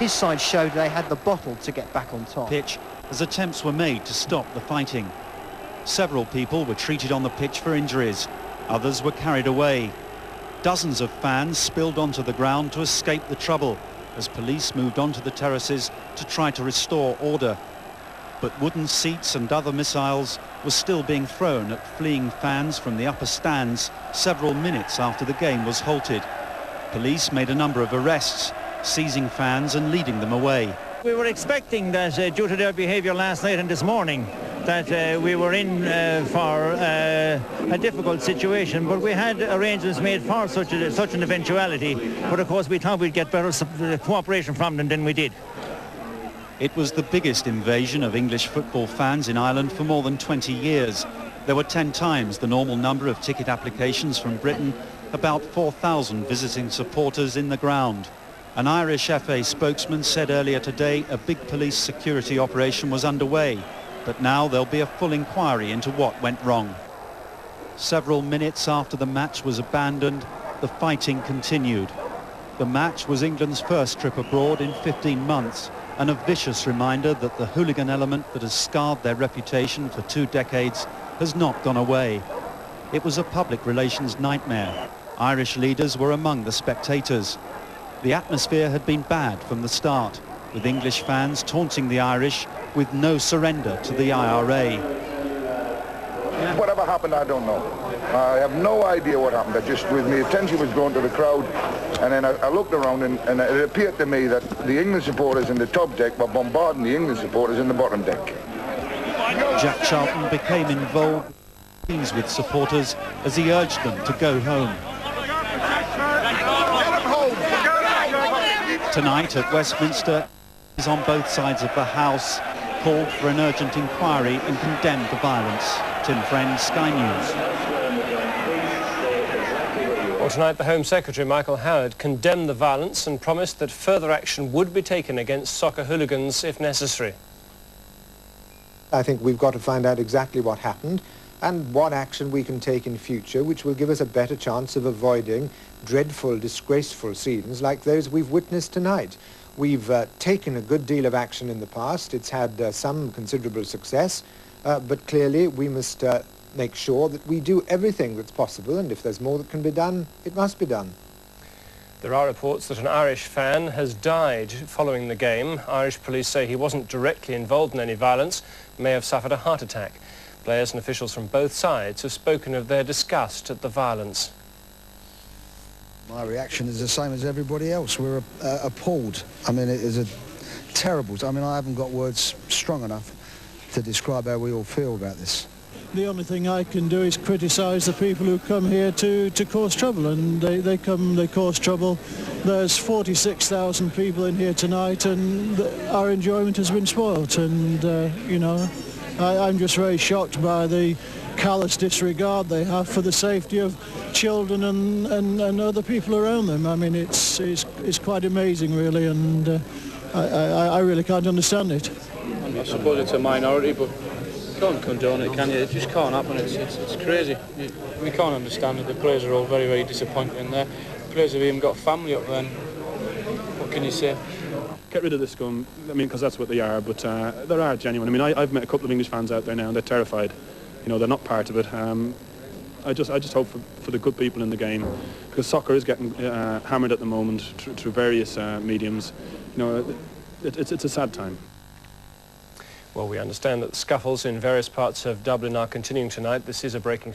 his side showed they had the bottle to get back on top. Pitch as attempts were made to stop the fighting. Several people were treated on the pitch for injuries. Others were carried away. Dozens of fans spilled onto the ground to escape the trouble as police moved onto the terraces to try to restore order. But wooden seats and other missiles were still being thrown at fleeing fans from the upper stands several minutes after the game was halted. Police made a number of arrests, seizing fans and leading them away. We were expecting that due to their behaviour last night and this morning that we were in for a difficult situation, but we had arrangements made for such an eventuality, but of course we thought we'd get better cooperation from them than we did. It was the biggest invasion of English football fans in Ireland for more than 20 years. There were 10 times the normal number of ticket applications from Britain, about 4,000 visiting supporters in the ground. An Irish FA spokesman said earlier today a big police security operation was underway, but now there'll be a full inquiry into what went wrong. Several minutes after the match was abandoned, the fighting continued. The match was England's first trip abroad in 15 months, and a vicious reminder that the hooligan element that has scarred their reputation for 2 decades has not gone away. It was a public relations nightmare. Irish leaders were among the spectators. The atmosphere had been bad from the start, with English fans taunting the Irish with no surrender to the IRA. Whatever happened, I don't know. I have no idea what happened. With my attention was drawn to the crowd, and then I looked around and it appeared to me that the English supporters in the top deck were bombarding the English supporters in the bottom deck. Jack Charlton became involved with supporters as he urged them to go home. Tonight at Westminster, is on both sides of the House, called for an urgent inquiry and condemned the violence. Tim Friend, Sky News. Well, tonight the Home Secretary, Michael Howard, condemned the violence and promised that further action would be taken against soccer hooligans if necessary. I think we've got to find out exactly what happened and what action we can take in future which will give us a better chance of avoiding dreadful, disgraceful scenes like those we've witnessed tonight. We've taken a good deal of action in the past. It's had some considerable success, but clearly we must make sure that we do everything that's possible, and if there's more that can be done, it must be done. There are reports that an Irish fan has died following the game. Irish police say he wasn't directly involved in any violence, may have suffered a heart attack. Players and officials from both sides have spoken of their disgust at the violence. My reaction is the same as everybody else. We're appalled. I mean, it is a terrible... I mean, I haven't got words strong enough to describe how we all feel about this. The only thing I can do is criticise the people who come here to cause trouble, and they cause trouble. There's 46,000 people in here tonight, and our enjoyment has been spoilt, and, you know, I'm just very shocked by the callous disregard they have for the safety of children and other people around them. I mean, it's quite amazing, really, and I really can't understand it. I suppose it's a minority, but you can't condone it, can you? It just can't happen. It's crazy. We can't understand it. The players are all very, very disappointed in there. The players have even got family up there. And what can you say? Get rid of the scum, I mean, because that's what they are, but there are genuine. I mean, I've met a couple of English fans out there now, and they're terrified. You know, they're not part of it. I just hope for the good people in the game, because soccer is getting hammered at the moment through various mediums. You know, it's a sad time. Well, we understand that the scuffles in various parts of Dublin are continuing tonight. This is a breaking...